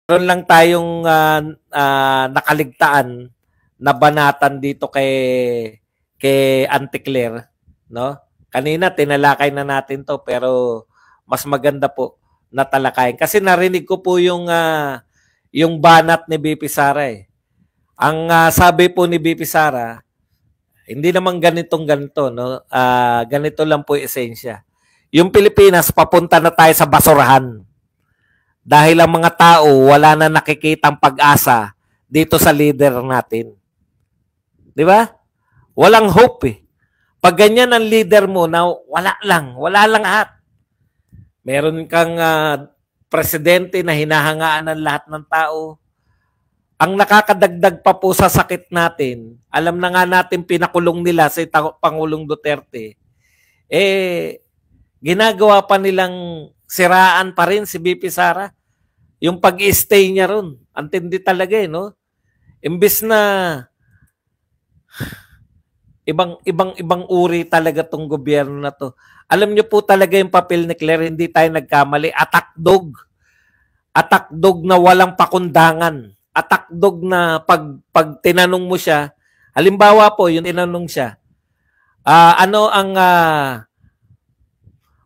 Meron lang tayong nakaligtaan na banatan dito kay Auntie Claire, no? Kanina tinalakay na natin 'to pero mas maganda po na talakayin kasi narinig ko po yung banat ni BP Sara eh. Ang sabi po ni BP Sara, hindi naman ganito, no? Ganito lang po yung esensya. Yung Pilipinas papunta na tayo sa basurahan. Dahil ang mga tao wala na nakikitang pag-asa dito sa leader natin. 'Di ba? Walang hope eh. Pag ganyan ang leader mo na wala lang lahat. Meron kang presidente na hinahangaan ng lahat ng tao. Ang nakakadagdag pa po sa sakit natin, alam na nga natin pinakulong nila si Pangulong Duterte, ginagawa pa nilang siraan pa rin si BP Sara. Yung pag-i-stay niya ron, antindi talaga eh, no? Imbes na ibang uri talaga tong gobyerno na to. Alam niyo po talaga yung papel ni Claire, hindi tayo nagkamali. Attack dog. Attack dog na walang pakundangan. Attack dog na pag tinanong mo siya, halimbawa po, yung tinanong siya, ano ang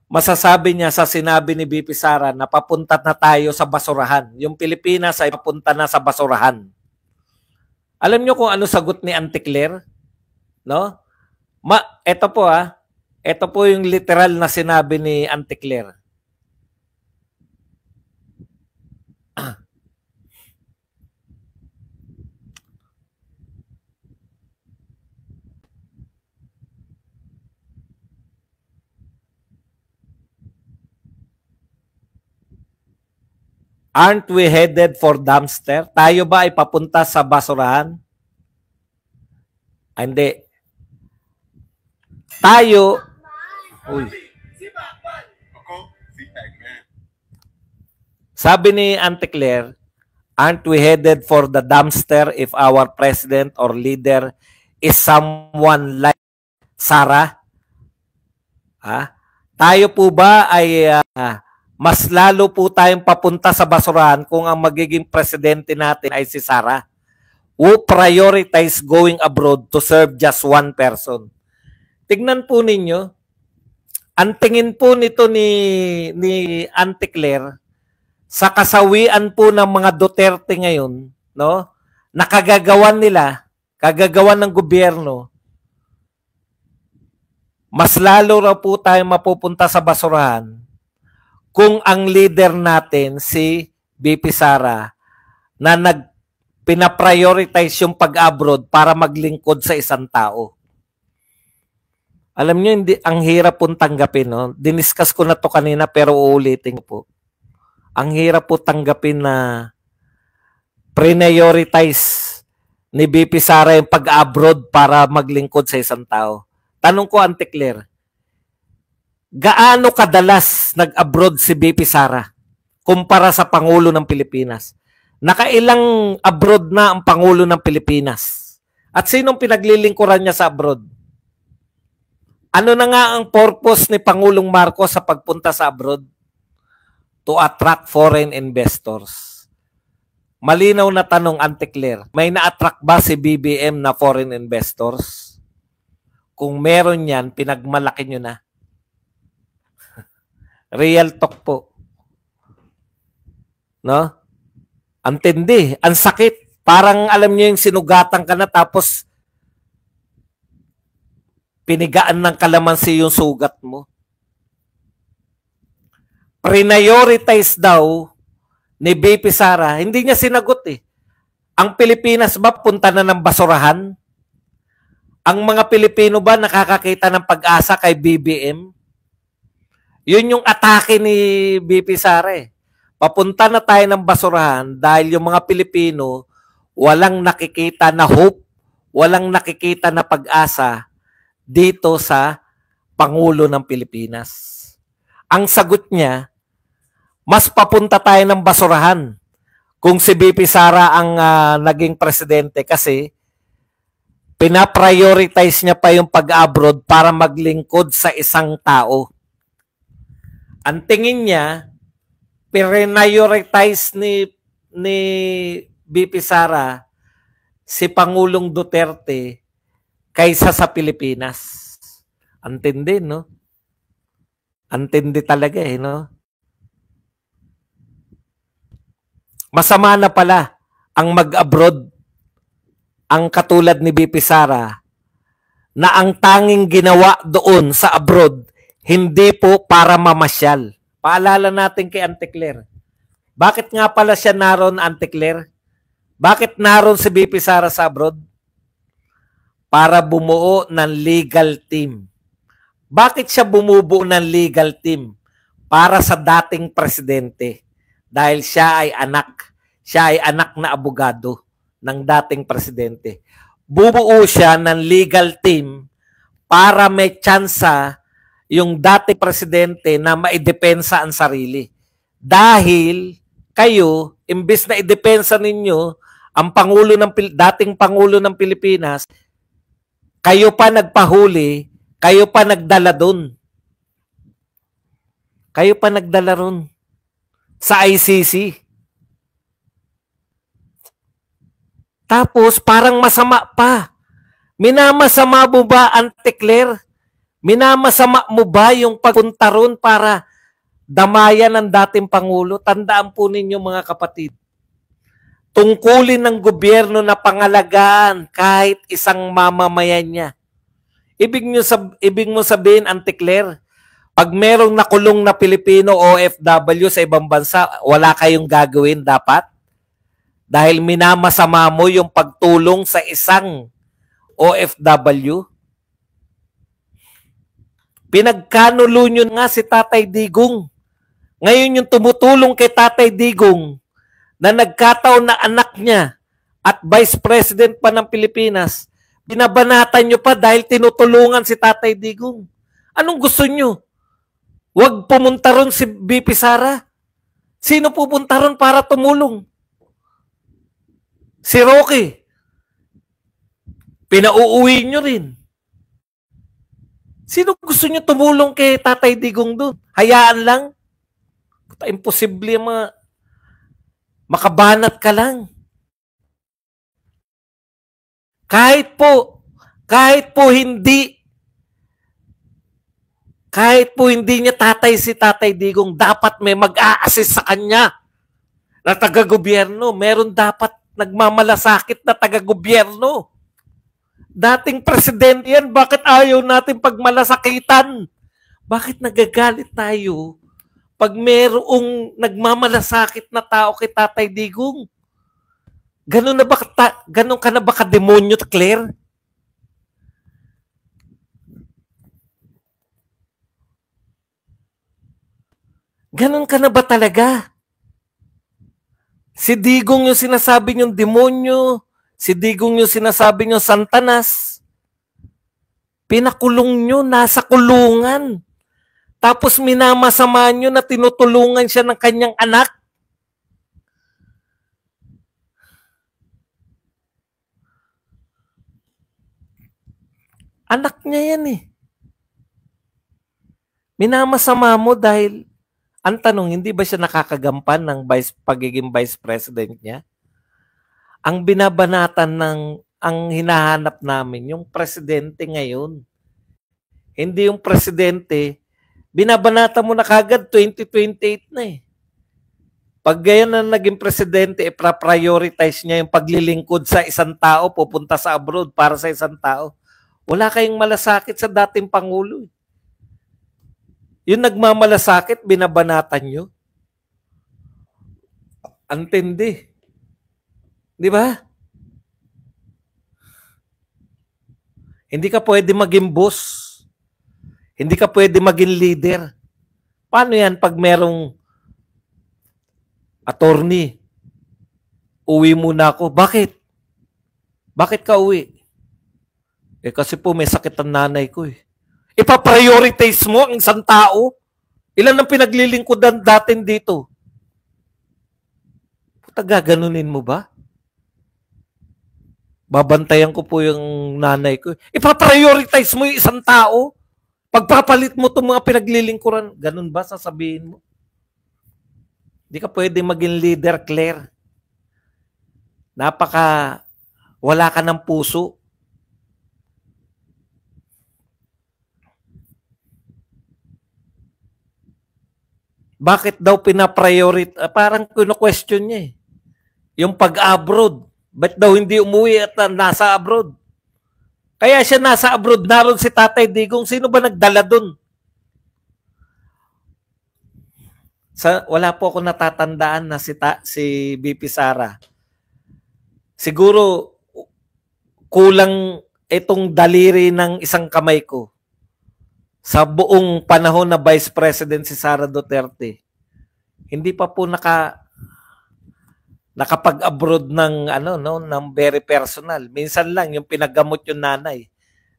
masasabi niya sa sinabi ni BP Sara na papunta na tayo sa basurahan. Yung Pilipinas ay papunta na sa basurahan. Alam niyo kung ano sagot ni Auntie Claire? No? Ito po ito po yung literal na sinabi ni Auntie Claire. Aren't we headed for dumpster? Tayo ba ay papunta sa basurahan? Hindi. Tayo, sabi ni Auntie Claire, aren't we headed for the dumpster if our president or leader is someone like Sara? Tayo po ba ay mas lalo po tayong papunta sa basurahan kung ang magiging presidente natin ay si Sara, who prioritize going abroad to serve just one person? Tignan po ninyo, ang tingin po nito ni Auntie Claire sa kasawian po ng mga Duterte ngayon, no? Nakagagawan nila, kagagawan ng gobyerno, mas lalo raw po tayo mapupunta sa basurahan kung ang leader natin, si BP Sara, na pinaprioritize yung pag-abroad para maglingkod sa isang tao. Alam niyo, hindi, ang hirap pong tanggapin. No? Diniscuss ko na to kanina pero uulitin po. Ang hirap po tanggapin na prioritize ni BP Sara yung pag-abroad para maglingkod sa isang tao. Tanong ko, Auntie Claire, gaano kadalas nag-abroad si BP Sara kumpara sa Pangulo ng Pilipinas? Nakailang abroad na ang Pangulo ng Pilipinas? At sinong pinaglilingkuran niya sa abroad? Ano na nga ang purpose ni Pangulong Marcos sa pagpunta sa abroad? To attract foreign investors. Malinaw na tanong, Auntie Claire, may na-attract ba si BBM na foreign investors? Kung meron yan, pinagmalaki nyo na. Real talk po. No? Ang tindi, ang sakit. Parang alam niyo yung sinugatan ka na tapos pinigaan ng kalamansi yung sugat mo. Prioritize daw ni BP Sara, hindi niya sinagot eh. Ang Pilipinas ba punta na ng basurahan? Ang mga Pilipino ba nakakakita ng pag-asa kay BBM? Yun yung atake ni BP Sara eh. Papunta na tayo ng basurahan dahil yung mga Pilipino walang nakikita na hope, walang nakikita na pag-asa dito sa Pangulo ng Pilipinas. Ang sagot niya, mas papunta tayo ng basurahan kung si BP Sara ang naging presidente kasi pinaprioritize niya pa yung pag-abroad para maglingkod sa isang tao. Ang tingin niya, prioritize ni ni BP Sara si Pangulong Duterte kaysa sa Pilipinas. Antindi, no? Antindi talaga eh, no? Masama na pala ang mag-abroad ang katulad ni BP Sara na ang tanging ginawa doon sa abroad hindi po para mamasyal. Paalala natin kay Auntie Claire. Bakit nga pala siya naroon, Auntie Claire? Bakit naroon si BP Sara sa abroad? Para bumuo ng legal team. Bakit siya bumubuo ng legal team? Para sa dating presidente. Dahil siya ay anak na abogado ng dating presidente. Bubuo siya ng legal team para may tsansa yung dating presidente na maidepensa ang sarili. Dahil kayo, imbes na idepensa ninyo ang dating Pangulo ng Pilipinas, kayo pa nagpahuli, kayo pa nagdala doon. Kayo pa nagdala ron sa ICC. Tapos parang masama pa. Minamasama mo ba, Auntie Claire? Minamasama mo ba yung pagpunta ron para damayan ng dating Pangulo? Tandaan po ninyo mga kapatid. Tungkulin ng gobyerno na pangalagaan kahit isang mamamayan niya. Ibig mo sabihin, Auntie Claire, pag merong nakulong na Pilipino OFW sa ibang bansa, wala kayong gagawin dapat? Dahil minamasama mo yung pagtulong sa isang OFW? Pinagkanulo nyo nga si Tatay Digong. Ngayon yung tumutulong kay Tatay Digong na nagkataon na anak niya at Vice President pa ng Pilipinas, binabanatan nyo pa dahil tinutulungan si Tatay Digong. Anong gusto nyo? Huwag pumunta ron si BP Sara. Sino pupunta ron para tumulong? Si Roque. Pinauuwi nyo rin. Sino gusto nyo tumulong kay Tatay Digong doon? Hayaan lang? Imposible makabanat ka lang. Kahit po hindi niya tatay si Tatay Digong, dapat may mag-a-assist sa kanya na taga-gobyerno. Meron dapat nagmamalasakit na taga-gobyerno. Dating presidente yan, bakit ayaw natin pagmalasakitan? Bakit nagagalit tayo pag merong nagmamalasakit na tao kay Tatay Digong? Ganun ka na ba ka-demonyo, Claire? Ganun ka na ba talaga? Si Digong yung sinasabi niyong demonyo, si Digong yung sinasabi niyong santanas. Pinakulong niyo, nasa kulungan. Tapos minamasama niyo na tinutulungan siya ng kanyang anak. Anak niya yan eh. Minamasama mo dahil ang tanong, hindi ba siya nakakagampan ng pagiging vice president niya? Ang binabanatan ang hinahanap namin, yung presidente ngayon. Hindi yung presidente, binabanatan mo na kagad 2028 na eh. Pag gayon na naging presidente, prioritize niya yung paglilingkod sa isang tao, pupunta sa abroad para sa isang tao. Wala kayong malasakit sa dating Pangulo eh. Yung nagmamalasakit, binabanatan nyo. Antindi. Di ba? Hindi ka pwede maging boss. Hindi ka pwede maging leader. Paano yan pag merong attorney? Uwi muna ako. Bakit? Bakit ka uwi? Kasi po may sakit ang nanay ko eh. Ipa-prioritize mo ang isang tao? Ilan ang pinaglilingkudan datin dito? Puta, gaganunin mo ba? Babantayan ko po yung nanay ko. Ipa-prioritize mo yung isang tao? Pagpapalit mo itong mga pinaglilingkuran, ganun ba sasabihin mo? Hindi ka pwede maging leader, Claire. Napaka wala ka ng puso. Bakit daw pinapriority? Parang kino-question niya eh. Yung pag-abroad. Ba't daw hindi umuwi at nasa abroad? Kaya siya nasa abroad, naroon si Tatay Digong. Sino ba nagdala dun? Wala po ako natatandaan na si BP Sara. Siguro, kulang itong daliri ng isang kamay ko sa buong panahon na Vice President si Sara Duterte. Hindi pa po nakapag-abroad ng ng very personal. Minsan lang yung pinagamot yung nanay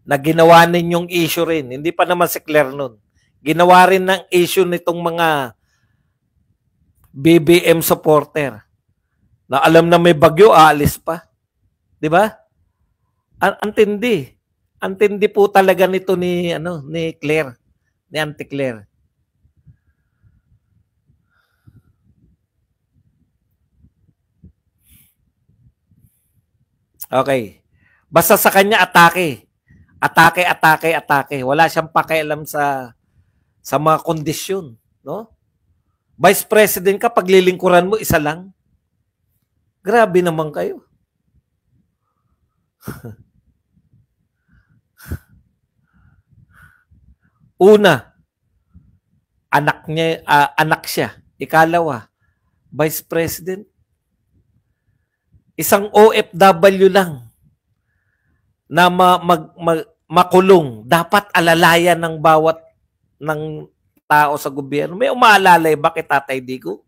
na ginawa ninyong issue rin. Hindi pa naman si Claire nun. Ginawa rin ng issue nitong mga BBM supporter na alam na may bagyo, aalis pa. 'Di ba? Antindi. Antindi po talaga nito ni Claire, ni Auntie Claire. Okay. Basta sa kanya atake. Atake, atake, atake. Wala siyang pakialam sa mga kondisyon, no? Vice President ka, paglilingkuran mo isa lang. Grabe naman kayo. Una, anak siya. Ikalawa, Vice President. Isang OFW lang na makulong. Dapat alalayan ng bawat ng tao sa gobyerno. May umaalalay ba kay Tatay Digo?